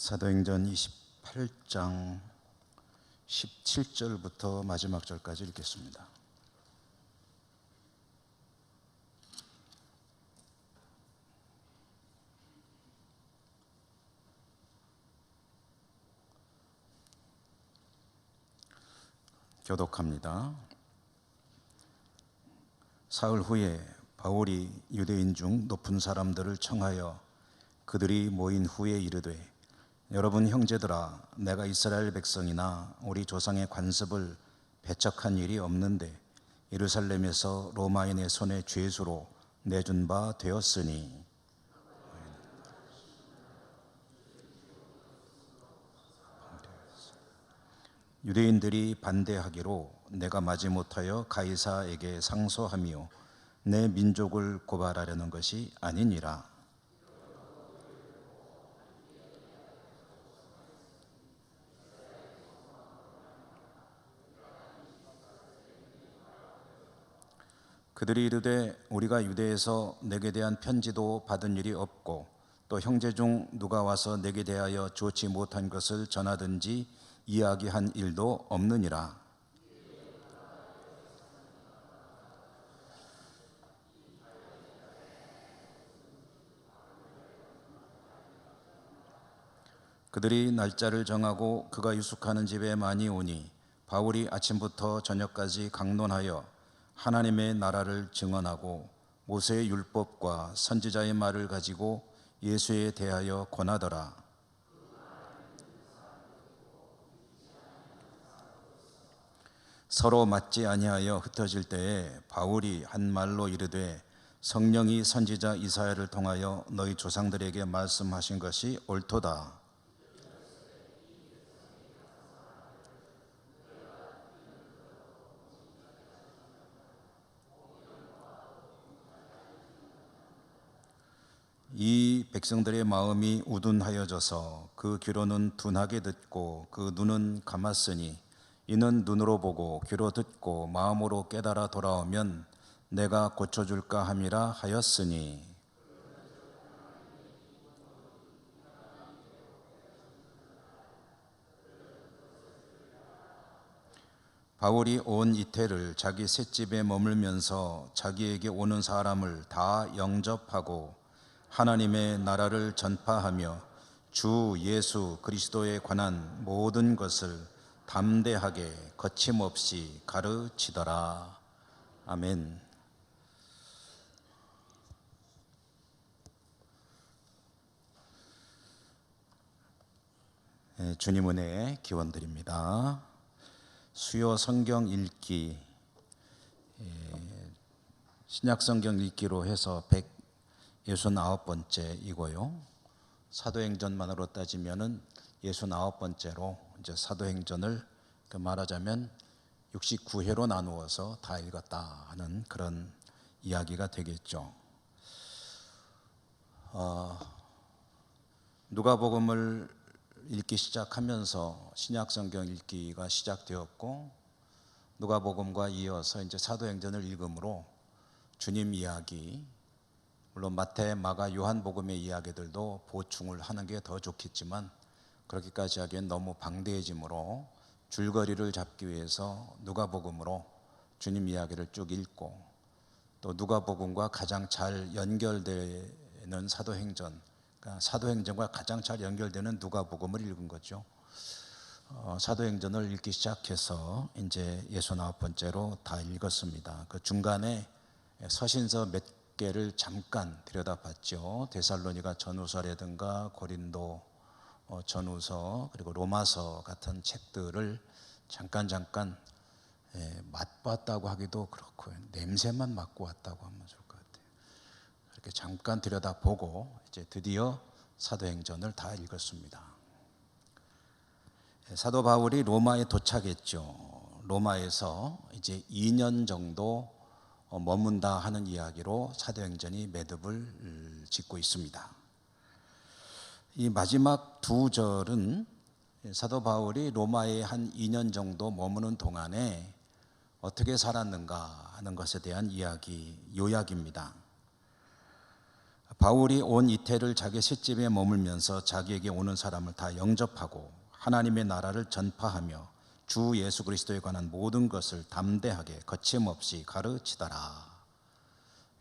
사도행전 28장 17절부터 마지막 절까지 읽겠습니다. 교독합니다. 사흘 후에 바울이 유대인 중 높은 사람들을 청하여 그들이 모인 후에 이르되, 여러분 형제들아, 내가 이스라엘 백성이나 우리 조상의 관습을 배척한 일이 없는데 예루살렘에서 로마인의 손에 죄수로 내준 바 되었으니, 유대인들이 반대하기로 내가 마지못하여 가이사에게 상소하며 내 민족을 고발하려는 것이 아니니라. 그들이 이르되, 우리가 유대에서 내게 대한 편지도 받은 일이 없고 또 형제 중 누가 와서 내게 대하여 좋지 못한 것을 전하든지 이야기한 일도 없느니라. 그들이 날짜를 정하고 그가 유숙하는 집에 많이 오니 바울이 아침부터 저녁까지 강론하여 하나님의 나라를 증언하고 모세의 율법과 선지자의 말을 가지고 예수에 대하여 권하더라. 서로 맞지 아니하여 흩어질 때에 바울이 한 말로 이르되, 성령이 선지자 이사야를 통하여 너희 조상들에게 말씀하신 것이 옳도다. 이 백성들의 마음이 우둔하여져서 그 귀로는 둔하게 듣고 그 눈은 감았으니, 이는 눈으로 보고 귀로 듣고 마음으로 깨달아 돌아오면 내가 고쳐줄까 함이라 하였으니, 바울이 온 이태를 자기 셋집에 머물면서 자기에게 오는 사람을 다 영접하고 하나님의 나라를 전파하며 주 예수 그리스도에 관한 모든 것을 담대하게 거침없이 가르치더라. 아멘. 주님 은혜에 기원드립니다. 수요 성경 읽기, 신약 성경 읽기로 해서 169번째이고요. 사도행전만으로 따지면은 69번째로 이제 사도행전을 말하자면 69회로 나누어서 다 읽었다 하는 그런 이야기가 되겠죠. 누가복음을 읽기 시작하면서 신약 성경 읽기가 시작되었고, 누가복음과 이어서 이제 사도행전을 읽음으로 주님 이야기, 물론 마태, 마가, 요한복음의 이야기들도 보충을 하는 게 더 좋겠지만 그렇게까지 하기엔 너무 방대해지므로 줄거리를 잡기 위해서 누가복음으로 주님 이야기를 쭉 읽고, 또 누가복음과 가장 잘 연결되는 사도행전, 그러니까 사도행전과 가장 잘 연결되는 누가복음을 읽은 거죠. 사도행전을 읽기 시작해서 이제 69번째로 다 읽었습니다. 그 중간에 서신서 몇 개를 잠깐 들여다봤죠. 데살로니가 전후서라든가 고린도 전후서, 그리고 로마서 같은 책들을 잠깐 맛봤다고 하기도 그렇고요. 냄새만 맡고 왔다고 하면 좋을 것 같아요. 이렇게 잠깐 들여다보고 이제 드디어 사도행전을 다 읽었습니다. 사도 바울이 로마에 도착했죠. 로마에서 이제 2년 정도 머문다 하는 이야기로 사도행전이 매듭을 짓고 있습니다. 이 마지막 두 절은 사도 바울이 로마에 한 2년 정도 머무는 동안에 어떻게 살았는가 하는 것에 대한 이야기, 요약입니다. 바울이 온 이태를 자기 셋집에 머물면서 자기에게 오는 사람을 다 영접하고 하나님의 나라를 전파하며 주 예수 그리스도에 관한 모든 것을 담대하게 거침없이 가르치더라.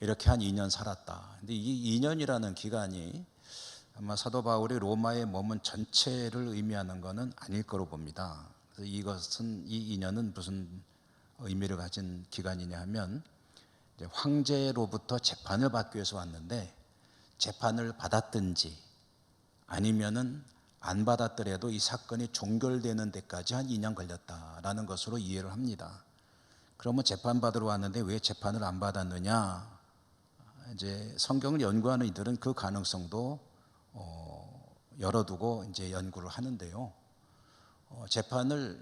이렇게 한 2년 살았다. 근데 이 2년이라는 기간이 아마 사도 바울이 로마에 머문 전체를 의미하는 것은 아닐 거로 봅니다. 그래서 이것은 이 2년은 무슨 의미를 가진 기간이냐 하면 황제로부터 재판을 받기 위해서 왔는데 재판을 받았든지 아니면은 안 받았더라도 이 사건이 종결되는 데까지 한 2년 걸렸다라는 것으로 이해를 합니다. 그러면 재판받으러 왔는데 왜 재판을 안 받았느냐? 이제 성경을 연구하는 이들은 그 가능성도 열어두고 이제 연구를 하는데요. 재판을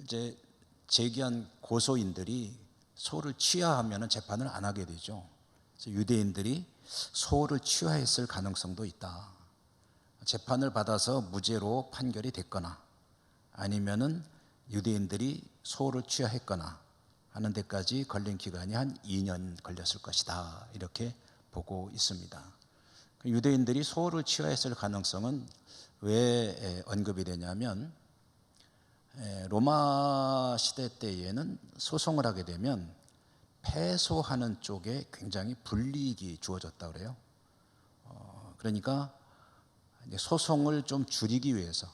이제 제기한 고소인들이 소를 취하하면 재판을 안 하게 되죠. 그래서 유대인들이 소를 취하했을 가능성도 있다. 재판을 받아서 무죄로 판결이 됐거나 아니면은 유대인들이 소를 취하했거나 하는 데까지 걸린 기간이 한 2년 걸렸을 것이다. 이렇게 보고 있습니다. 유대인들이 소를 취하했을 가능성은 왜 언급이 되냐면 로마 시대 때에는 소송을 하게 되면 패소하는 쪽에 굉장히 불이익이 주어졌다 그래요. 그러니까 소송을 좀 줄이기 위해서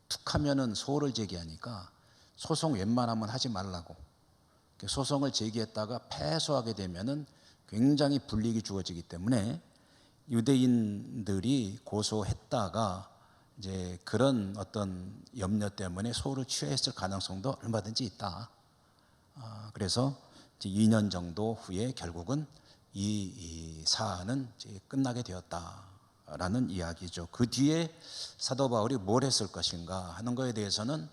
툭하면은 소를 제기하니까 소송 웬만하면 하지 말라고, 소송을 제기했다가 패소하게 되면은 굉장히 불이익이 주어지기 때문에 유대인들이 고소했다가 이제 그런 어떤 염려 때문에 소를 취했을 가능성도 얼마든지 있다. 그래서 이제 2년 정도 후에 결국은 이 사안은 이제 끝나게 되었다라는 이야기죠. 그 뒤에 사도 바울이 뭘 했을 것인가 하는 것에 대해서는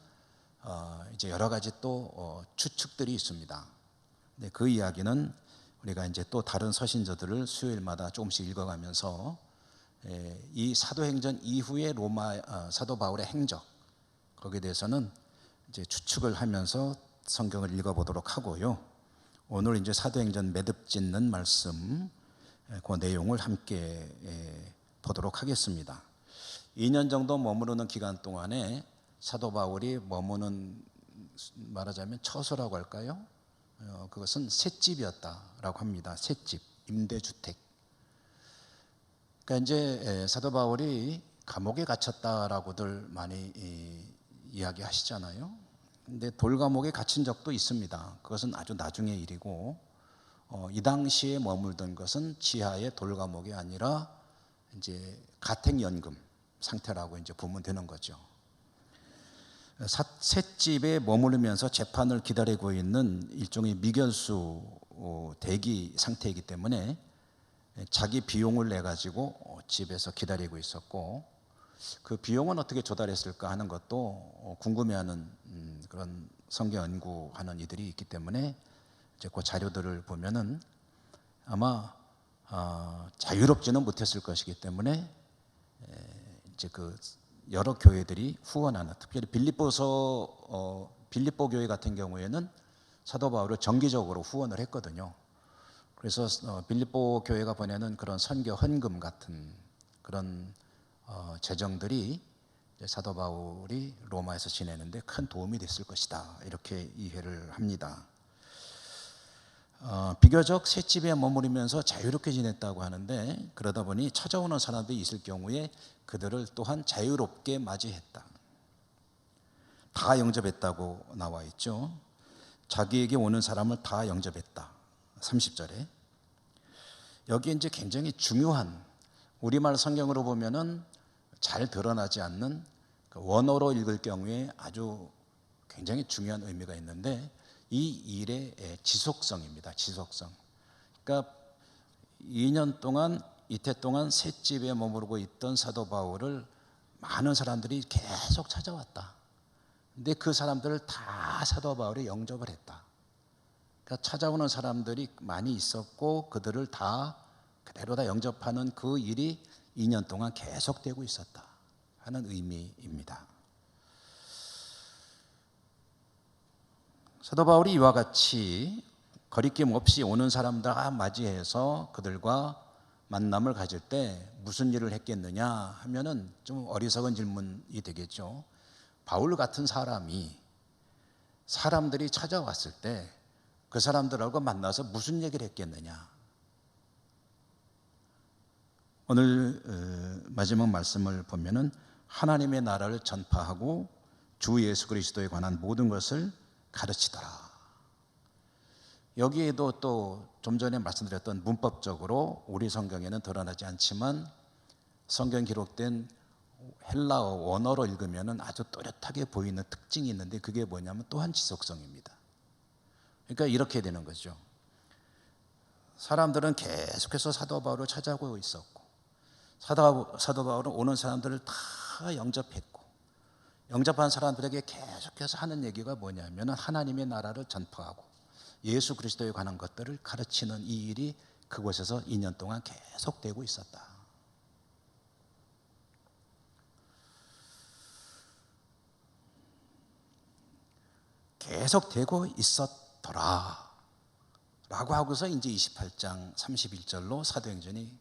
이제 여러 가지 또 추측들이 있습니다. 근데 그 이야기는 우리가 이제 또 다른 서신서들을 수요일마다 조금씩 읽어가면서 이 사도행전 이후에 로마 사도 바울의 행적 거기에 대해서는 이제 추측을 하면서 성경을 읽어보도록 하고요. 오늘 이제 사도행전 매듭 짓는 말씀 그 내용을 함께 보도록 하겠습니다. 2년 정도 머무르는 기간 동안에 사도 바울이 머무는 말하자면 처소라고 할까요? 그것은 셋집이었다라고 합니다. 셋집, 임대주택. 그러니까 이제 사도 바울이 감옥에 갇혔다라고들 많이 이야기하시잖아요. 근데 돌감옥에 갇힌 적도 있습니다. 그것은 아주 나중의 일이고 이 당시에 머물던 것은 지하의 돌감옥이 아니라 이제 가택연금 상태라고 이제 보면 되는 거죠. 셋집에 머무르면서 재판을 기다리고 있는 일종의 미결수 대기 상태이기 때문에 자기 비용을 내 가지고 집에서 기다리고 있었고 그 비용은 어떻게 조달했을까 하는 것도 궁금해하는 그런 성경 연구하는 이들이 있기 때문에 이제 그 자료들을 보면은 아마 자유롭지는 못했을 것이기 때문에 이제 그 여러 교회들이 후원하는, 특별히 빌립보 교회 같은 경우에는 사도 바울을 정기적으로 후원을 했거든요. 그래서 빌립보 교회가 보내는 그런 선교 헌금 같은 그런 재정들이 사도 바울이 로마에서 지내는데 큰 도움이 됐을 것이다, 이렇게 이해를 합니다. 비교적 셋집에 머무르면서 자유롭게 지냈다고 하는데 그러다 보니 찾아오는 사람들이 있을 경우에 그들을 또한 자유롭게 맞이했다. 다 영접했다고 나와 있죠. 자기에게 오는 사람을 다 영접했다. 30절에. 여기에 이제 굉장히 중요한, 우리말 성경으로 보면은 잘 드러나지 않는 원어로 읽을 경우에 아주 굉장히 중요한 의미가 있는데 이 일의 지속성입니다. 지속성. 그러니까 2년 동안 이태 동안 셋집에 머무르고 있던 사도 바울을 많은 사람들이 계속 찾아왔다. 근데 그 사람들을 다 사도 바울이 영접을 했다. 그러니까 찾아오는 사람들이 많이 있었고 그들을 다 그대로 다 영접하는 그 일이 2년 동안 계속되고 있었다 하는 의미입니다. 사도 바울이 이와 같이 거리낌 없이 오는 사람들 다 맞이해서 그들과 만남을 가질 때 무슨 일을 했겠느냐 하면은 좀 어리석은 질문이 되겠죠. 바울 같은 사람이 사람들이 찾아왔을 때 그 사람들하고 만나서 무슨 얘기를 했겠느냐. 오늘 마지막 말씀을 보면은 하나님의 나라를 전파하고 주 예수 그리스도에 관한 모든 것을 가르치더라. 여기에도 또 좀 전에 말씀드렸던 문법적으로 우리 성경에는 드러나지 않지만 성경 기록된 헬라어 원어로 읽으면 아주 또렷하게 보이는 특징이 있는데 그게 뭐냐면 또한 지속성입니다. 그러니까 이렇게 되는 거죠. 사람들은 계속해서 사도 바울을 찾아오고 있었고 사도 바울은 오는 사람들을 다 영접했고 영접한 사람들에게 계속해서 하는 얘기가 뭐냐면 하나님의 나라를 전파하고 예수 그리스도에 관한 것들을 가르치는 이 일이 그곳에서 2년 동안 계속되고 있었다. 계속되고 있었더라 라고 하고서 이제 28장 31절로 사도행전이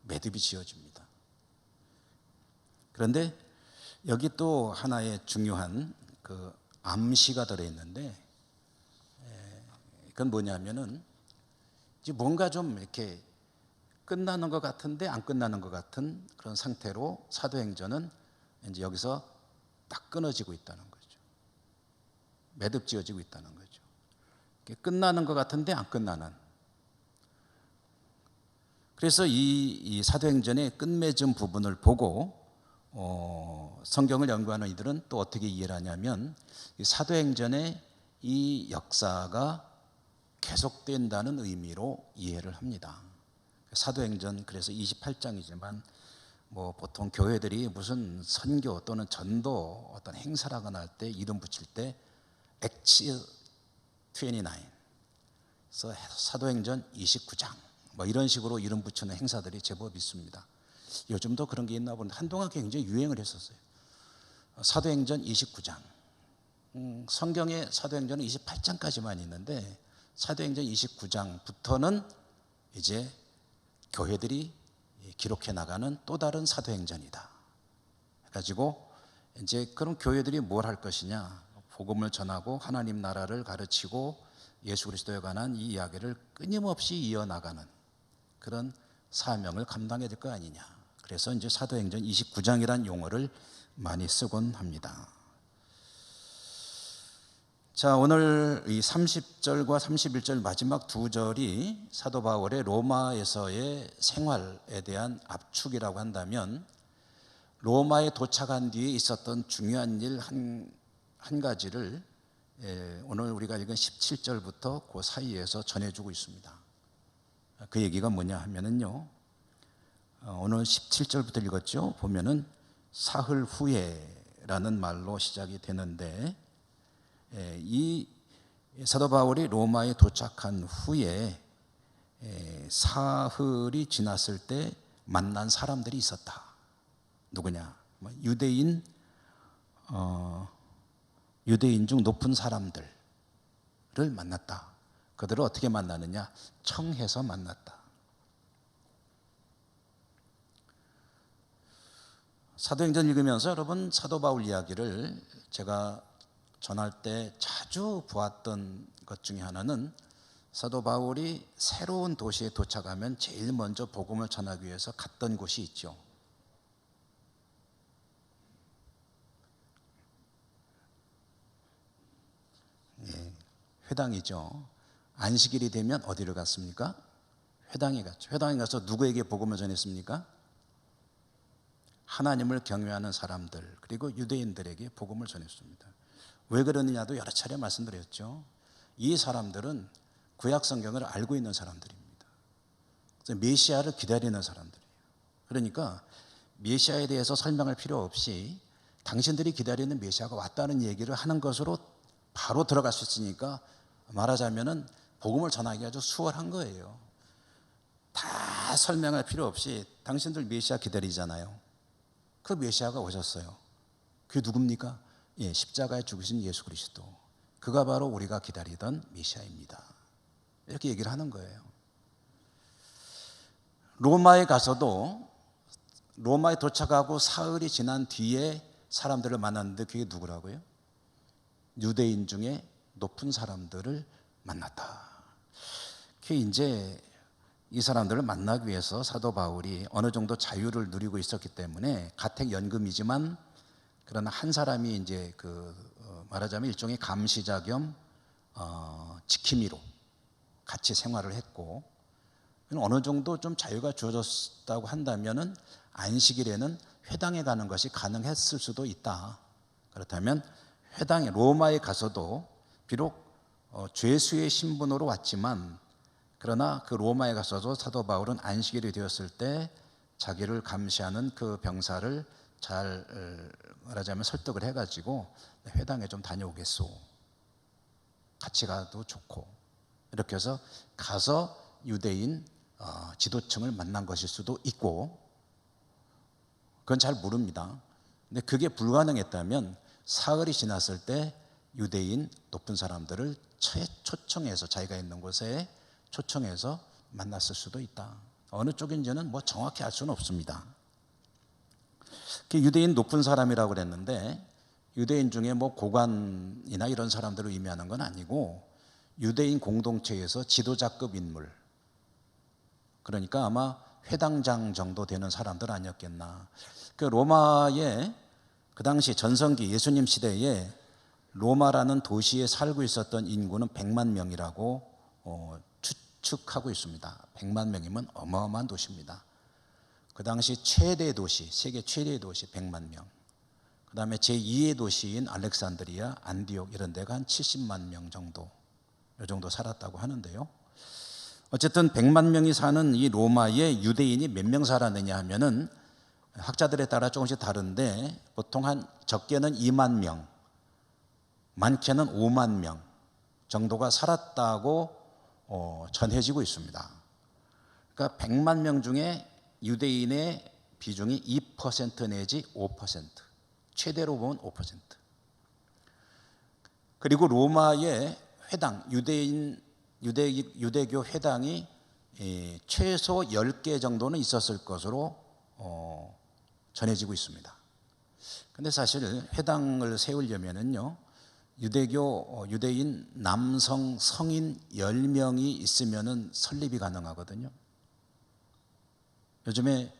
매듭이 지어집니다. 그런데 여기 또 하나의 중요한 그 암시가 들어있는데 그건 뭐냐면은 이제 뭔가 좀 이렇게 끝나는 것 같은데 안 끝나는 것 같은 그런 상태로 사도행전은 이제 여기서 딱 끊어지고 있다는 거죠. 매듭 지어지고 있다는 거죠. 끝나는 것 같은데 안 끝나는. 그래서 이 사도행전의 끝맺음 부분을 보고 성경을 연구하는 이들은 또 어떻게 이해를 하냐면 이 사도행전의 이 역사가 계속된다는 의미로 이해를 합니다. 사도행전 그래서 28장이지만 뭐 보통 교회들이 무슨 선교 또는 전도 어떤 행사라거나 할 때 이름 붙일 때 액츠 29 그래서 사도행전 29장 뭐 이런 식으로 이름 붙이는 행사들이 제법 있습니다. 요즘도 그런 게 있나 보는데 한동안 굉장히 유행을 했었어요. 사도행전 29장 성경의 사도행전은 28장까지만 있는데 사도행전 29장부터는 이제 교회들이 기록해 나가는 또 다른 사도행전이다. 해가지고 이제 그럼 교회들이 뭘 할 것이냐? 복음을 전하고 하나님 나라를 가르치고 예수 그리스도에 관한 이 이야기를 끊임없이 이어나가는 그런 사명을 감당해야 될 거 아니냐. 그래서 이제 사도행전 29장이라는 용어를 많이 쓰곤 합니다. 자, 오늘 이 30절과 31절 마지막 두 절이 사도 바울의 로마에서의 생활에 대한 압축이라고 한다면 로마에 도착한 뒤에 있었던 중요한 일 한 가지를 오늘 우리가 읽은 17절부터 그 사이에서 전해주고 있습니다. 그 얘기가 뭐냐 하면은요, 오늘 17절부터 읽었죠. 보면은 사흘 후에라는 말로 시작이 되는데 이 사도 바울이 로마에 도착한 후에 사흘이 지났을 때 만난 사람들이 있었다. 누구냐? 유대인 중 높은 사람들을 만났다. 그들을 어떻게 만나느냐? 청해서 만났다. 사도행전 읽으면서 여러분 사도 바울 이야기를 제가 전할 때 자주 보았던 것 중에 하나는 사도 바울이 새로운 도시에 도착하면 제일 먼저 복음을 전하기 위해서 갔던 곳이 있죠. 회당이죠. 안식일이 되면 어디를 갔습니까? 회당에 갔죠. 회당에 가서 누구에게 복음을 전했습니까? 하나님을 경외하는 사람들 그리고 유대인들에게 복음을 전했습니다. 왜 그러느냐도 여러 차례 말씀드렸죠. 이 사람들은 구약 성경을 알고 있는 사람들입니다. 메시아를 기다리는 사람들이에요. 그러니까 메시아에 대해서 설명할 필요 없이 당신들이 기다리는 메시아가 왔다는 얘기를 하는 것으로 바로 들어갈 수 있으니까 말하자면은 복음을 전하기 아주 수월한 거예요. 다 설명할 필요 없이 당신들 메시아 기다리잖아요. 그 메시아가 오셨어요. 그게 누굽니까? 십자가에 죽으신 예수 그리스도. 그가 바로 우리가 기다리던 메시아입니다. 이렇게 얘기를 하는 거예요. 로마에 가서도 로마에 도착하고 사흘이 지난 뒤에 사람들을 만났는데 그게 누구라고요? 유대인 중에 높은 사람들을 만났다. 그게 이제 이 사람들을 만나기 위해서 사도 바울이 어느 정도 자유를 누리고 있었기 때문에 가택연금이지만 그러나 한 사람이 이제 말하자면 일종의 감시자 겸 지킴이로 같이 생활을 했고, 어느 정도 좀 자유가 주어졌다고 한다면은 안식일에는 회당에 가는 것이 가능했을 수도 있다. 그렇다면 회당에 로마에 가서도 비록 죄수의 신분으로 왔지만 그러나 그 로마에 가서도 사도 바울은 안식일이 되었을 때 자기를 감시하는 그 병사를 잘 말하자면 설득을 해가지고 회당에 좀 다녀오겠소. 같이 가도 좋고. 이렇게 해서 가서 유대인 지도층을 만난 것일 수도 있고, 그건 잘 모릅니다. 근데 그게 불가능했다면 사흘이 지났을 때 유대인 높은 사람들을 초청해서 자기가 있는 곳에 초청해서 만났을 수도 있다. 어느 쪽인지는 뭐 정확히 알 수는 없습니다. 유대인 높은 사람이라고 그랬는데 유대인 중에 뭐 고관이나 이런 사람들을 의미하는 건 아니고 유대인 공동체에서 지도자급 인물, 그러니까 아마 회당장 정도 되는 사람들 아니었겠나. 그 로마의 그 당시 전성기 예수님 시대에 로마라는 도시에 살고 있었던 인구는 100만 명이라고 추측하고 있습니다. 100만 명이면 어마어마한 도시입니다. 그 당시 최대 도시, 세계 최대 도시 100만 명. 그 다음에 제2의 도시인 알렉산드리아, 안디옥 이런 데가 한 70만 명 정도, 이 정도 살았다고 하는데요. 어쨌든 100만 명이 사는 이 로마에 유대인이 몇 명 살았느냐 하면은 학자들에 따라 조금씩 다른데 보통 한 적게는 2만 명, 많게는 5만 명 정도가 살았다고 전해지고 있습니다. 그러니까 100만 명 중에 유대인의 비중이 2% 내지 5%, 최대로 보면 5%. 그리고 로마의 회당, 유대교 회당이 최소 10개 정도는 있었을 것으로 전해지고 있습니다. 근데 사실 회당을 세우려면은요, 유대인 남성 성인 10명이 있으면은 설립이 가능하거든요. 요즘에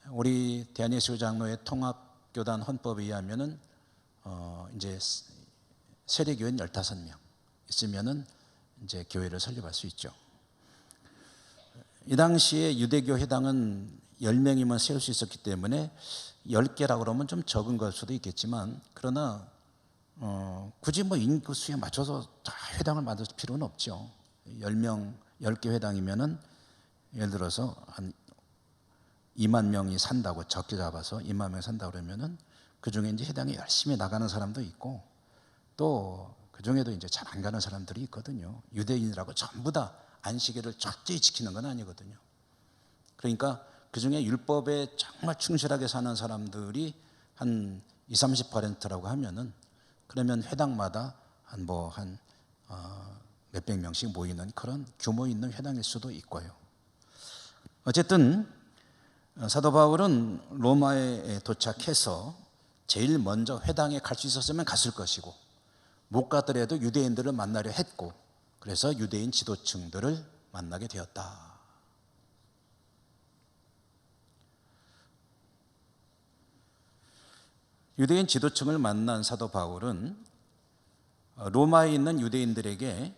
우리 대한예수 장로회 통합교단 헌법에 의하면은 이제 세례교인 15명 있으면은 이제 교회를 설립할 수 있죠. 이 당시에 유대교 회당은 10명이면 세울 수 있었기 때문에 10개라고 그러면 좀 적은 걸 수도 있겠지만, 그러나 굳이 뭐 인구 수에 맞춰서 다 회당을 만들 필요는 없죠. 10개 회당이면은 예를 들어서 한 2만 명이 산다고 적게 잡아서 2만 명이 산다고 그러면은 그 중에 이제 회당에 열심히 나가는 사람도 있고 또 그 중에도 이제 잘 안 가는 사람들이 있거든요. 유대인이라고 전부 다 안식일을 철저히 지키는 건 아니거든요. 그러니까 그 중에 율법에 정말 충실하게 사는 사람들이 한 20, 30%라고 하면은 그러면 회당마다 한 몇백 명씩 모이는 그런 규모 있는 회당일 수도 있고요. 어쨌든 사도 바울은 로마에 도착해서 제일 먼저 회당에 갈 수 있었으면 갔을 것이고 못 가더라도 유대인들을 만나려 했고 그래서 유대인 지도층들을 만나게 되었다. 유대인 지도층을 만난 사도 바울은 로마에 있는 유대인들에게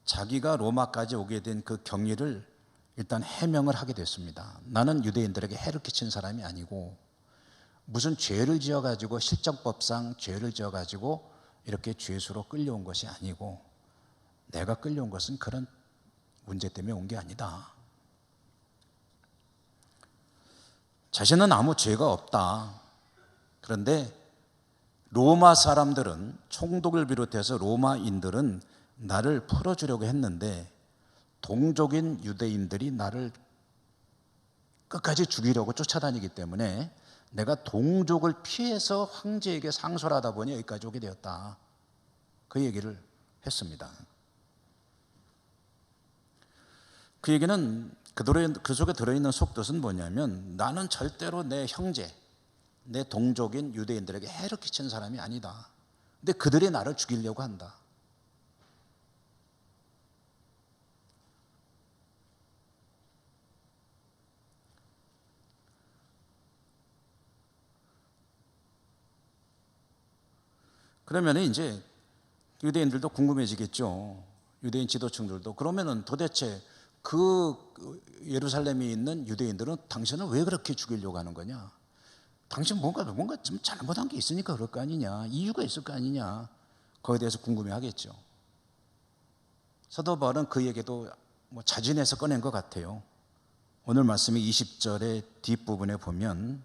자기가 로마까지 오게 된 그 경위를 일단 해명을 하게 됐습니다. 나는 유대인들에게 해를 끼친 사람이 아니고 무슨 죄를 지어가지고 실정법상 죄를 지어가지고 이렇게 죄수로 끌려온 것이 아니고 내가 끌려온 것은 그런 문제 때문에 온 게 아니다. 자신은 아무 죄가 없다. 그런데 로마 사람들은, 총독을 비롯해서 로마인들은 나를 풀어주려고 했는데 동족인 유대인들이 나를 끝까지 죽이려고 쫓아다니기 때문에 내가 동족을 피해서 황제에게 상소를 하다 보니 여기까지 오게 되었다. 그 얘기를 했습니다. 그 얘기는 그 속에 들어있는 속뜻은 뭐냐면 나는 절대로 내 형제, 내 동족인 유대인들에게 해를 끼치는 사람이 아니다. 근데 그들이 나를 죽이려고 한다. 그러면 이제 유대인들도 궁금해지겠죠. 유대인 지도층들도. 그러면은 도대체 그 예루살렘에 있는 유대인들은 당신을 왜 그렇게 죽이려고 하는 거냐? 당신 뭔가 좀 잘못한 게 있으니까 그럴 거 아니냐? 이유가 있을 거 아니냐? 거기에 대해서 궁금해하겠죠. 사도 바울은 그에게도 자진해서 꺼낸 것 같아요. 오늘 말씀이 20절의 뒷부분에 보면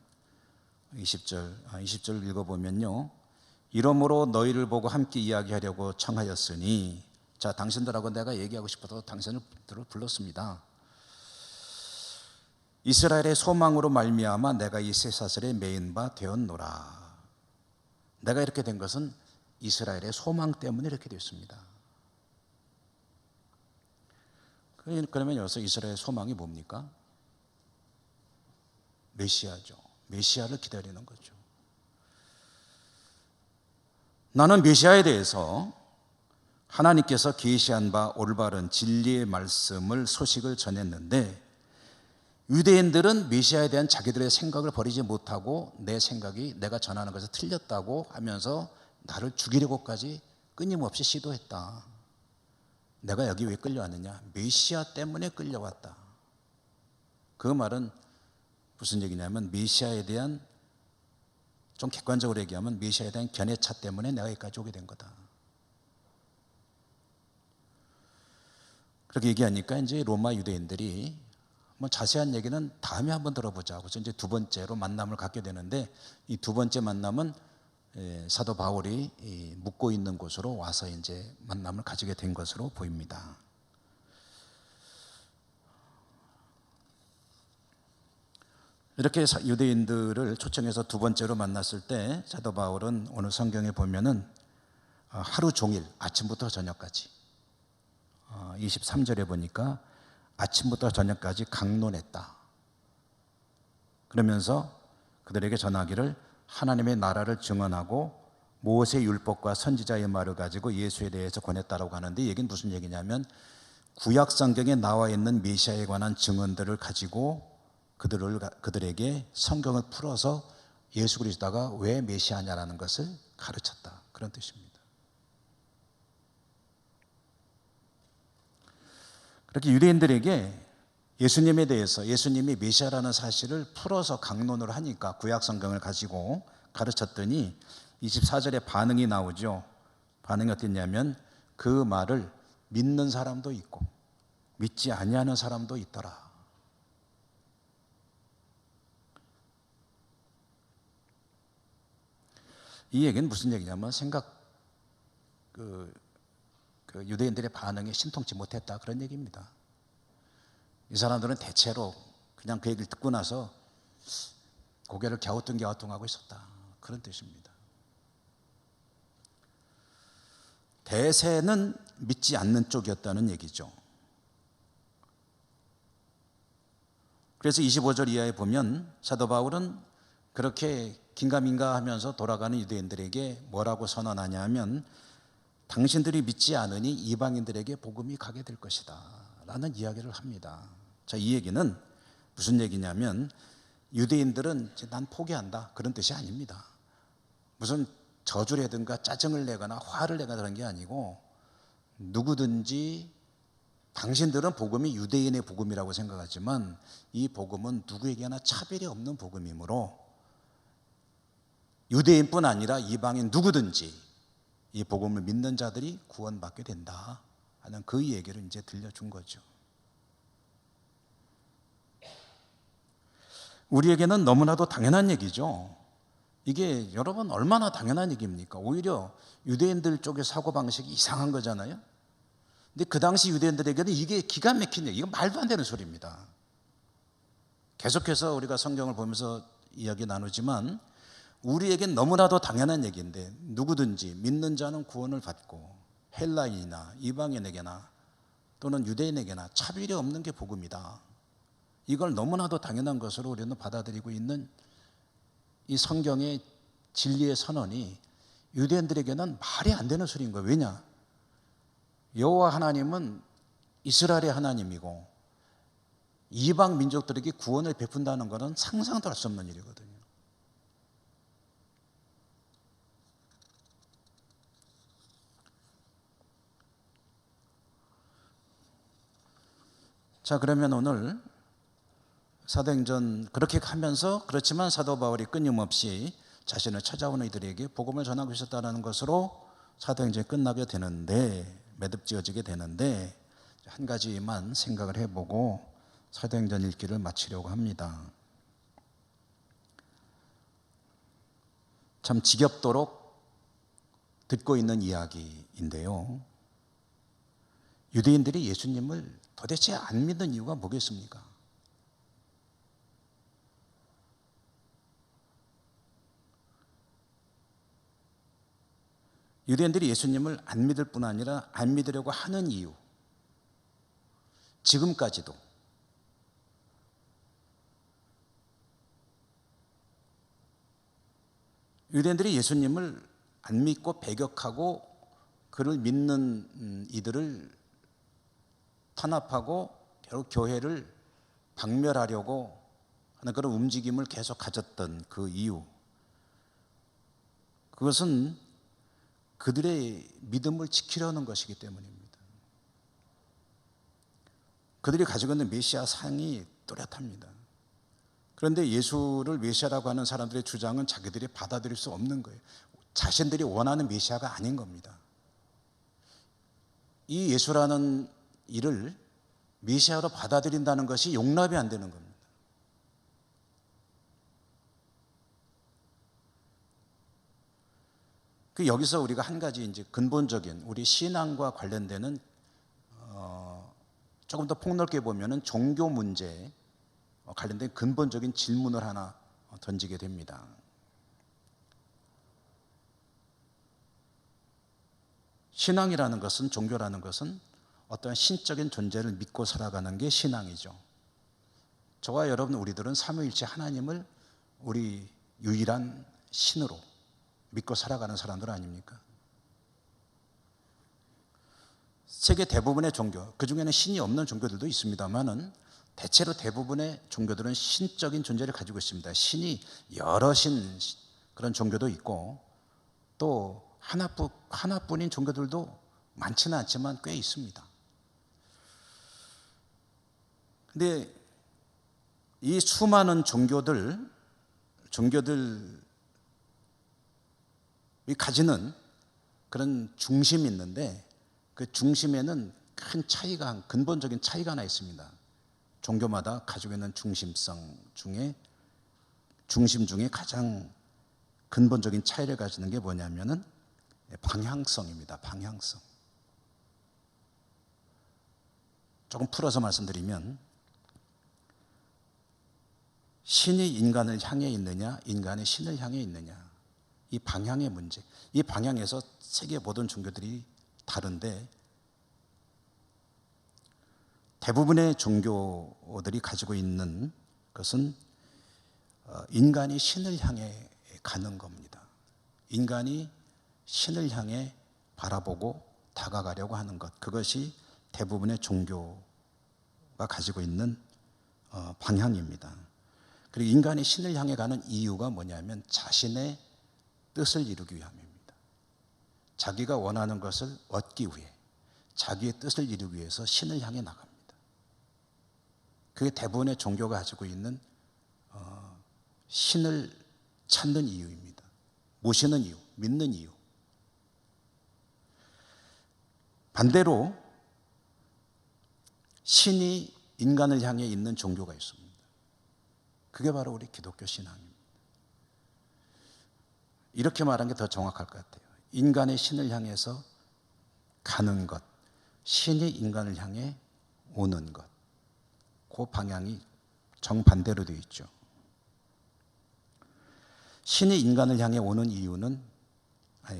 20절 읽어보면요. 이러므로 너희를 보고 함께 이야기하려고 청하였으니, 자, 당신들하고 내가 얘기하고 싶어서 당신들을 불렀습니다. 이스라엘의 소망으로 말미암아 내가 이 쇠사슬에 매인 바 되었노라. 내가 이렇게 된 것은 이스라엘의 소망 때문에 이렇게 됐습니다. 그러면 여기서 이스라엘의 소망이 뭡니까? 메시아죠. 메시아를 기다리는 거죠. 나는 메시아에 대해서 하나님께서 계시한 바 올바른 진리의 말씀을 소식을 전했는데, 유대인들은 메시아에 대한 자기들의 생각을 버리지 못하고 내 생각이 내가 전하는 것에 틀렸다고 하면서 나를 죽이려고까지 끊임없이 시도했다. 내가 여기 왜 끌려왔느냐? 메시아 때문에 끌려왔다. 그 말은 무슨 얘기냐면, 메시아에 대한, 좀 객관적으로 얘기하면 메시아에 대한 견해차 때문에 내가 여기까지 오게 된 거다. 그렇게 얘기하니까 이제 로마 유대인들이 자세한 얘기는 다음에 한번 들어보자. 그래서 이제 두 번째로 만남을 갖게 되는데, 이 두 번째 만남은 사도 바울이 묵고 있는 곳으로 와서 이제 만남을 가지게 된 것으로 보입니다. 이렇게 유대인들을 초청해서 두 번째로 만났을 때 사도 바울은 오늘 성경에 보면은 하루 종일 아침부터 저녁까지 23절에 보니까 아침부터 저녁까지 강론했다. 그러면서 그들에게 전하기를 하나님의 나라를 증언하고 모세 율법과 선지자의 말을 가지고 예수에 대해서 권했다라고 하는데, 이 얘기는 무슨 얘기냐면 구약 성경에 나와 있는 메시아에 관한 증언들을 가지고 그들에게 성경을 풀어서 예수 그리스도가 왜 메시아냐라는 것을 가르쳤다. 그런 뜻입니다. 그렇게 유대인들에게 예수님에 대해서, 예수님이 메시아라는 사실을 풀어서 강론을 하니까 구약 성경을 가지고 가르쳤더니 24절에 반응이 나오죠. 반응이 어땠냐면 그 말을 믿는 사람도 있고 믿지 아니하는 사람도 있더라. 이 얘기는 무슨 얘기냐면 그 유대인들의 반응에 신통치 못했다, 그런 얘기입니다. 이 사람들은 대체로 그냥 그 얘기를 듣고 나서 고개를 갸우뚱갸우뚱하고 있었다, 그런 뜻입니다. 대세는 믿지 않는 쪽이었다는 얘기죠. 그래서 25절 이하에 보면 사도 바울은 그렇게 긴가민가 하면서 돌아가는 유대인들에게 뭐라고 선언하냐 하면, 당신들이 믿지 않으니 이방인들에게 복음이 가게 될 것이다 라는 이야기를 합니다. 자, 이 얘기는 무슨 얘기냐면 유대인들은 난 포기한다, 그런 뜻이 아닙니다. 무슨 저주를 하든가 짜증을 내거나 화를 내거나 그런 게 아니고, 누구든지 당신들은 복음이 유대인의 복음이라고 생각하지만 이 복음은 누구에게나 차별이 없는 복음이므로 유대인뿐 아니라 이방인 누구든지 이 복음을 믿는 자들이 구원받게 된다 하는 그 얘기를 이제 들려준 거죠. 우리에게는 너무나도 당연한 얘기죠. 이게 여러분 얼마나 당연한 얘기입니까? 오히려 유대인들 쪽의 사고방식이 이상한 거잖아요. 근데 그 당시 유대인들에게는 이게 기가 막힌 얘기, 이거 말도 안 되는 소리입니다. 계속해서 우리가 성경을 보면서 이야기 나누지만 우리에겐 너무나도 당연한 얘기인데, 누구든지 믿는 자는 구원을 받고 헬라인이나 이방인에게나 또는 유대인에게나 차별이 없는 게 복음이다. 이걸 너무나도 당연한 것으로 우리는 받아들이고 있는 이 성경의 진리의 선언이 유대인들에게는 말이 안 되는 소리인 거예요. 왜냐? 여호와 하나님은 이스라엘의 하나님이고 이방 민족들에게 구원을 베푼다는 것은 상상도 할 수 없는 일이거든요. 자, 그러면 오늘 사도행전 그렇게 하면서, 그렇지만 사도 바울이 끊임없이 자신을 찾아오는 이들에게 복음을 전하고 있었다는 것으로 사도행전이 끝나게 되는데, 매듭지어지게 되는데, 한 가지만 생각을 해보고 사도행전 읽기를 마치려고 합니다. 참 지겹도록 듣고 있는 이야기인데요, 유대인들이 예수님을 도대체 안 믿는 이유가 뭐겠습니까? 유대인들이 예수님을 안 믿을 뿐 아니라 안 믿으려고 하는 이유, 지금까지도 유대인들이 예수님을 안 믿고 배격하고 그를 믿는 이들을 탄압하고 결국 교회를 박멸하려고 하는 그런 움직임을 계속 가졌던 그 이유, 그것은 그들의 믿음을 지키려는 것이기 때문입니다. 그들이 가지고 있는 메시아 상이 뚜렷합니다. 그런데 예수를 메시아라고 하는 사람들의 주장은 자기들이 받아들일 수 없는 거예요. 자신들이 원하는 메시아가 아닌 겁니다. 이 예수라는 이를 메시아로 받아들인다는 것이 용납이 안 되는 겁니다. 여기서 우리가 한 가지 이제 근본적인 우리 신앙과 관련되는 조금 더 폭넓게 보면은 종교 문제에 관련된 근본적인 질문을 하나 던지게 됩니다. 신앙이라는 것은, 종교라는 것은 어떤 신적인 존재를 믿고 살아가는 게 신앙이죠. 저와 여러분, 우리들은 삼위일체 하나님을 우리 유일한 신으로 믿고 살아가는 사람들 아닙니까? 세계 대부분의 종교, 그 중에는 신이 없는 종교들도 있습니다만은 대체로 대부분의 종교들은 신적인 존재를 가지고 있습니다. 신이 여러신 그런 종교도 있고, 또 하나뿐인 종교들도 많지는 않지만 꽤 있습니다. 근데 이 수많은 종교들이 가지는 그런 중심이 있는데, 그 중심에는 큰 차이가, 근본적인 차이가 하나 있습니다. 종교마다 가지고 있는 중심 중에 가장 근본적인 차이를 가지는 게 뭐냐면은 방향성입니다. 방향성. 조금 풀어서 말씀드리면, 신이 인간을 향해 있느냐, 인간이 신을 향해 있느냐, 이 방향의 문제. 이 방향에서 세계 모든 종교들이 다른데, 대부분의 종교들이 가지고 있는 것은 인간이 신을 향해 가는 겁니다. 인간이 신을 향해 바라보고 다가가려고 하는 것, 그것이 대부분의 종교가 가지고 있는 방향입니다. 그리고 인간이 신을 향해 가는 이유가 뭐냐면 자신의 뜻을 이루기 위함입니다. 자기가 원하는 것을 얻기 위해, 자기의 뜻을 이루기 위해서 신을 향해 나갑니다. 그게 대부분의 종교가 가지고 있는 신을 찾는 이유입니다. 모시는 이유, 믿는 이유. 반대로 신이 인간을 향해 있는 종교가 있습니다. 그게 바로 우리 기독교 신앙입니다. 이렇게 말하는 게 더 정확할 것 같아요. 인간의 신을 향해서 가는 것, 신이 인간을 향해 오는 것, 그 방향이 정반대로 되어 있죠. 신이 인간을 향해 오는 이유는,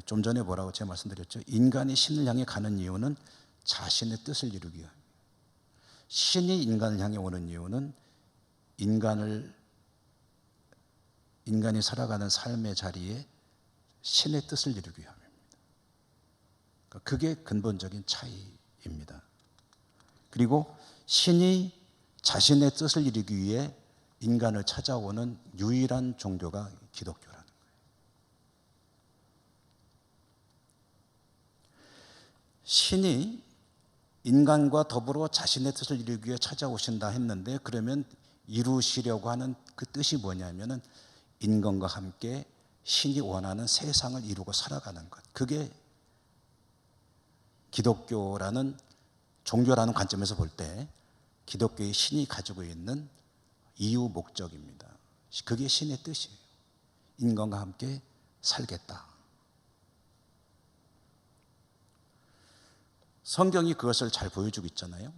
좀 전에 뭐라고 제가 말씀드렸죠? 인간이 신을 향해 가는 이유는 자신의 뜻을 이루기 위함. 신이 인간을 향해 오는 이유는 인간이 살아가는 삶의 자리에 신의 뜻을 이루기 위함입니다. 그게 근본적인 차이입니다. 그리고 신이 자신의 뜻을 이루기 위해 인간을 찾아오는 유일한 종교가 기독교라는 거예요. 신이 인간과 더불어 자신의 뜻을 이루기 위해 찾아오신다 했는데, 그러면 이루시려고 하는 그 뜻이 뭐냐면은 인간과 함께 신이 원하는 세상을 이루고 살아가는 것. 그게 기독교라는 종교라는 관점에서 볼 때 기독교의 신이 가지고 있는 이유 목적입니다. 그게 신의 뜻이에요. 인간과 함께 살겠다. 성경이 그것을 잘 보여주고 있잖아요.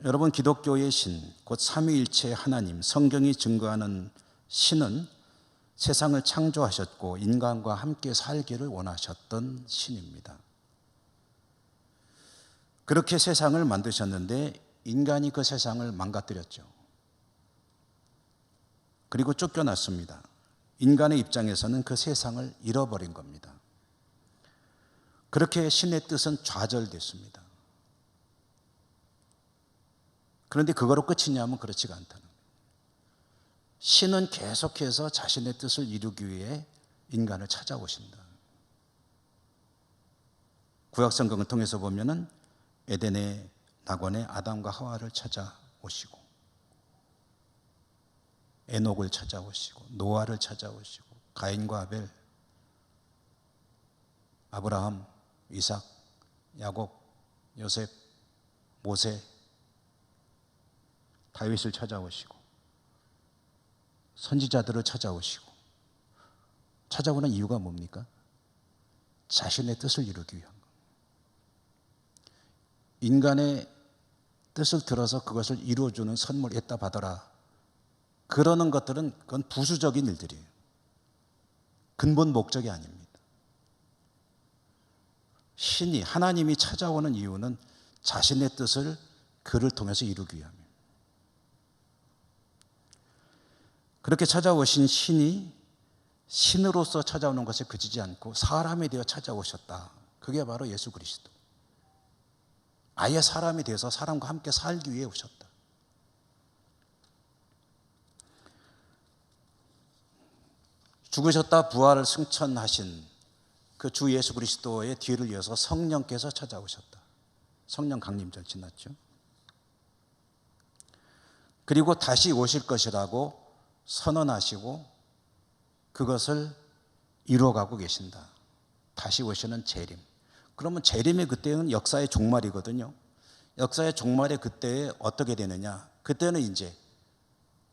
여러분, 기독교의 신, 곧 삼위일체 하나님, 성경이 증거하는 신은 세상을 창조하셨고 인간과 함께 살기를 원하셨던 신입니다. 그렇게 세상을 만드셨는데 인간이 그 세상을 망가뜨렸죠. 그리고 쫓겨났습니다. 인간의 입장에서는 그 세상을 잃어버린 겁니다. 그렇게 신의 뜻은 좌절됐습니다. 그런데 그거로 끝이냐면 그렇지가 않다는 거예요. 신은 계속해서 자신의 뜻을 이루기 위해 인간을 찾아오신다. 구약성경을 통해서 보면은 에덴의 낙원에 아담과 하와를 찾아오시고, 에녹을 찾아오시고, 노아를 찾아오시고, 가인과 아벨, 아브라함, 이삭, 야곱, 요셉, 모세, 다윗을 찾아오시고, 선지자들을 찾아오시고, 찾아오는 이유가 뭡니까? 자신의 뜻을 이루기 위한 것. 인간의 뜻을 들어서 그것을 이루어주는 선물 했다 받아라. 그러는 것들은 그건 부수적인 일들이에요. 근본 목적이 아닙니다. 신이, 하나님이 찾아오는 이유는 자신의 뜻을 그를 통해서 이루기 위함입니다. 그렇게 찾아오신 신이 신으로서 찾아오는 것에 그치지 않고 사람이 되어 찾아오셨다. 그게 바로 예수 그리스도. 아예 사람이 되어서 사람과 함께 살기 위해 오셨다. 죽으셨다 부활을 승천하신 그 주 예수 그리스도의 뒤를 이어서 성령께서 찾아오셨다. 성령 강림절 지났죠. 그리고 다시 오실 것이라고 선언하시고 그것을 이루어가고 계신다. 다시 오시는 재림. 그러면 재림의 그때는 역사의 종말이거든요. 역사의 종말의 그때에 어떻게 되느냐? 그때는 이제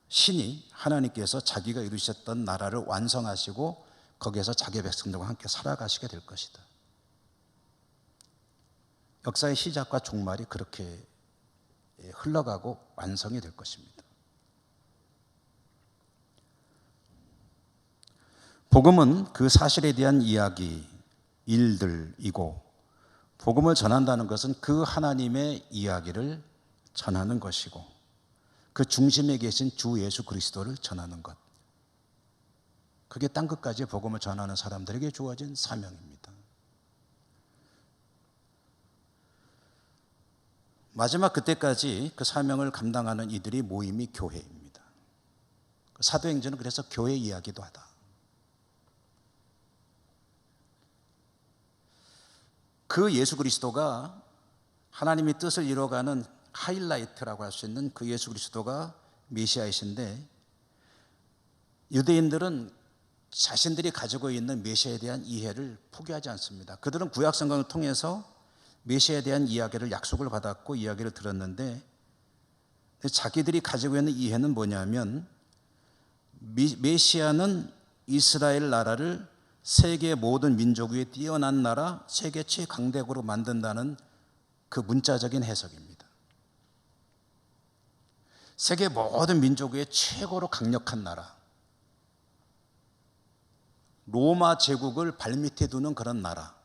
신이, 하나님께서 자기가 이루셨던 나라를 완성하시고 거기에서 자기 백성들과 함께 살아가시게 될 것이다. 역사의 시작과 종말이 그렇게 흘러가고 완성이 될 것입니다. 복음은 그 사실에 대한 이야기, 일들이고, 복음을 전한다는 것은 그 하나님의 이야기를 전하는 것이고, 그 중심에 계신 주 예수 그리스도를 전하는 것. 그게 땅끝까지 복음을 전하는 사람들에게 주어진 사명입니다. 마지막 그때까지 그 사명을 감당하는 이들이 모임이 교회입니다. 사도행전은 그래서 교회 이야기도 하다. 그 예수 그리스도가 하나님의 뜻을 이뤄가는 하이라이트라고 할 수 있는 그 예수 그리스도가 메시아이신데, 유대인들은 자신들이 가지고 있는 메시아에 대한 이해를 포기하지 않습니다. 그들은 구약 성경을 통해서 메시아에 대한 이야기를 약속을 받았고 이야기를 들었는데, 자기들이 가지고 있는 이해는 뭐냐면, 메시아는 이스라엘 나라를 세계 모든 민족 위에 뛰어난 나라, 세계 최강대국으로 만든다는 그 문자적인 해석입니다. 세계 모든 민족 위에 최고로 강력한 나라, 로마 제국을 발밑에 두는 그런 나라.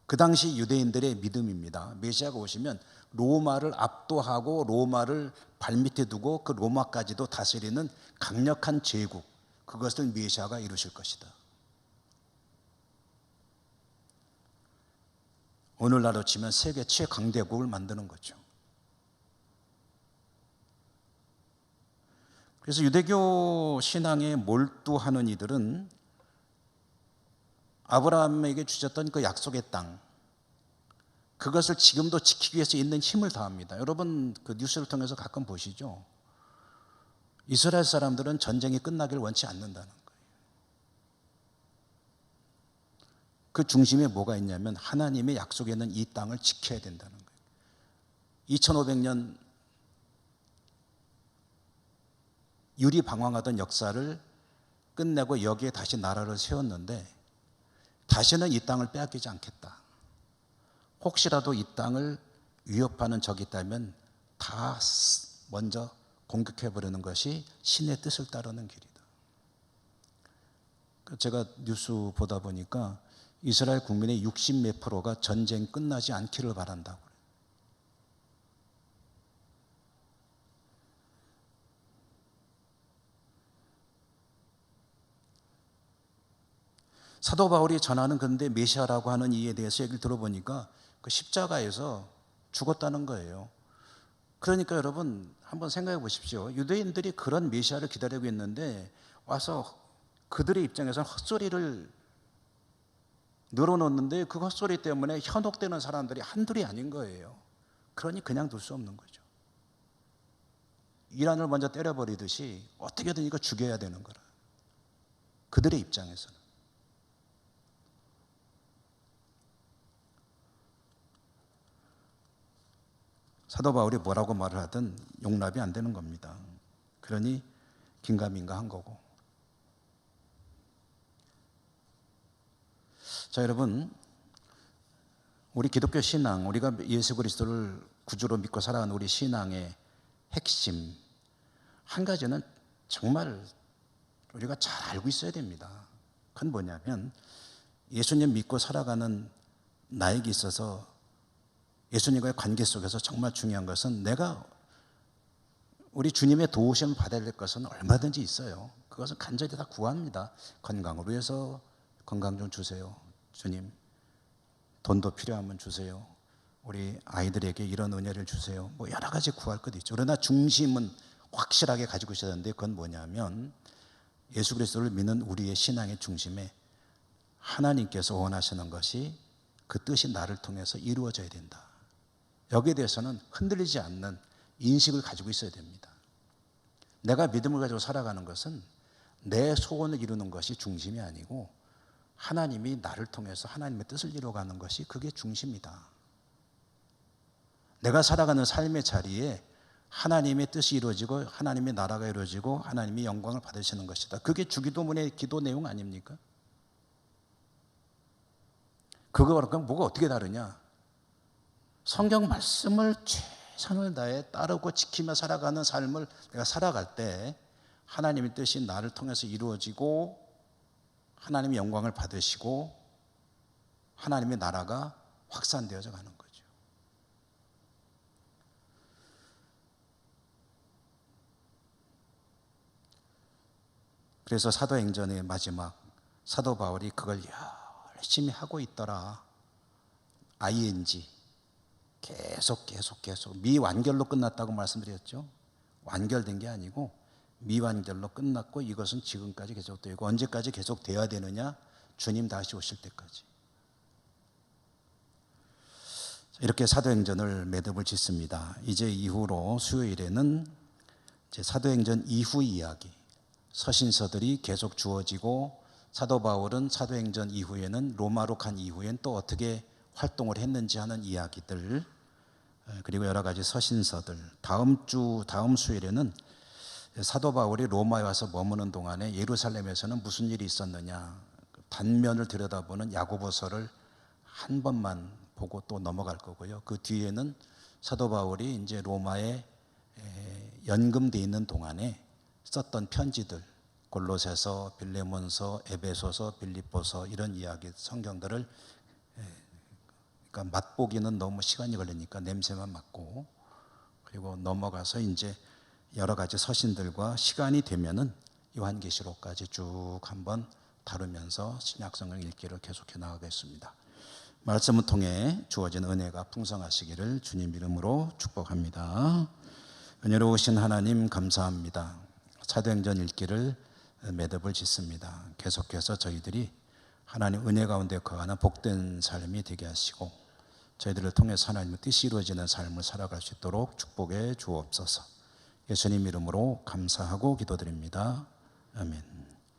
그 당시 유대인들의 믿음입니다. 메시아가 오시면 로마를 압도하고 로마를 발밑에 두고 그 로마까지도 다스리는 강력한 제국, 그것을 메시아가 이루실 것이다. 오늘날로 치면 세계 최강대국을 만드는 거죠. 그래서 유대교 신앙에 몰두하는 이들은 아브라함에게 주셨던 그 약속의 땅, 그것을 지금도 지키기 위해서 있는 힘을 다합니다. 여러분 그 뉴스를 통해서 가끔 보시죠. 이스라엘 사람들은 전쟁이 끝나길 원치 않는다는 거예요. 그 중심에 뭐가 있냐면 하나님의 약속에 있는 이 땅을 지켜야 된다는 거예요. 2500년 유리방황하던 역사를 끝내고 여기에 다시 나라를 세웠는데 다시는 이 땅을 빼앗기지 않겠다. 혹시라도 이 땅을 위협하는 적이 있다면 다 먼저 공격해버리는 것이 신의 뜻을 따르는 길이다. 제가 뉴스 보다 보니까 이스라엘 국민의 60몇 프로가 전쟁 끝나지 않기를 바란다고. 사도 바울이 전하는 그런데 메시아라고 하는 이에 대해서 얘기를 들어보니까 그 십자가에서 죽었다는 거예요. 그러니까 여러분 한번 생각해 보십시오. 유대인들이 그런 메시아를 기다리고 있는데 와서 그들의 입장에서는 헛소리를 늘어놓는데 그 헛소리 때문에 현혹되는 사람들이 한둘이 아닌 거예요. 그러니 그냥 둘 수 없는 거죠. 이란을 먼저 때려버리듯이 어떻게든 이거 죽여야 되는 거라. 그들의 입장에서는. 사도 바울이 뭐라고 말을 하든 용납이 안 되는 겁니다. 그러니 긴가민가 한 거고. 자, 여러분, 우리 기독교 신앙, 우리가 예수 그리스도를 구주로 믿고 살아가는 우리 신앙의 핵심 한 가지는 정말 우리가 잘 알고 있어야 됩니다. 그건 뭐냐면 예수님 믿고 살아가는 나에게 있어서 예수님과의 관계 속에서 정말 중요한 것은 내가 우리 주님의 도우심을 받아야 될 것은 얼마든지 있어요. 그것은 간절히 다 구합니다. 건강을 위해서 건강 좀 주세요. 주님, 돈도 필요하면 주세요. 우리 아이들에게 이런 은혜를 주세요. 뭐 여러 가지 구할 것도 있죠. 그러나 중심은 확실하게 가지고 있어야 하는데 그건 뭐냐면 예수 그리스도를 믿는 우리의 신앙의 중심에 하나님께서 원하시는 것이 그 뜻이 나를 통해서 이루어져야 된다. 여기에 대해서는 흔들리지 않는 인식을 가지고 있어야 됩니다. 내가 믿음을 가지고 살아가는 것은 내 소원을 이루는 것이 중심이 아니고 하나님이 나를 통해서 하나님의 뜻을 이루어가는 것이 그게 중심이다. 내가 살아가는 삶의 자리에 하나님의 뜻이 이루어지고 하나님의 나라가 이루어지고 하나님이 영광을 받으시는 것이다. 그게 주기도문의 기도 내용 아닙니까? 그거랑 뭐가 어떻게 다르냐? 성경 말씀을 최선을 다해 따르고 지키며 살아가는 삶을 내가 살아갈 때 하나님의 뜻이 나를 통해서 이루어지고 하나님의 영광을 받으시고 하나님의 나라가 확산되어져 가는 거죠. 그래서 사도행전의 마지막 사도 바울이 그걸 열심히 하고 있더라. ing 계속 미완결로 끝났다고 말씀드렸죠. 완결된 게 아니고 미완결로 끝났고 이것은 지금까지 계속되고 언제까지 계속돼야 되느냐? 주님 다시 오실 때까지. 이렇게 사도행전을 매듭을 짓습니다. 이제 이후로 수요일에는 이제 사도행전 이후 이야기, 서신서들이 계속 주어지고 사도 바울은 사도행전 이후에는 로마로 간 이후엔 또 어떻게 활동을 했는지 하는 이야기들, 그리고 여러 가지 서신서들. 다음 수요일에는 사도 바울이 로마에 와서 머무는 동안에 예루살렘에서는 무슨 일이 있었느냐, 단면을 들여다보는 야고보서를 한 번만 보고 또 넘어갈 거고요. 그 뒤에는 사도 바울이 이제 로마에 연금돼 있는 동안에 썼던 편지들, 골로새서, 빌레몬서, 에베소서, 빌립보서 이런 이야기 성경들을 그러니까 맛보기는 너무 시간이 걸리니까 냄새만 맡고, 그리고 넘어가서 이제 여러 가지 서신들과 시간이 되면은 요한계시록까지 쭉 한번 다루면서 신약성경 읽기를 계속해 나가겠습니다. 말씀을 통해 주어진 은혜가 풍성하시기를 주님 이름으로 축복합니다. 은혜로우신 하나님 감사합니다. 사도행전 읽기를 매듭을 짓습니다. 계속해서 저희들이 하나님 은혜 가운데 거하는 복된 삶이 되게 하시고 저희들을 통해서 하나님의 뜻이 이루어지는 삶을 살아갈 수 있도록 축복해 주옵소서. 예수님 이름으로 감사하고 기도드립니다. 아멘.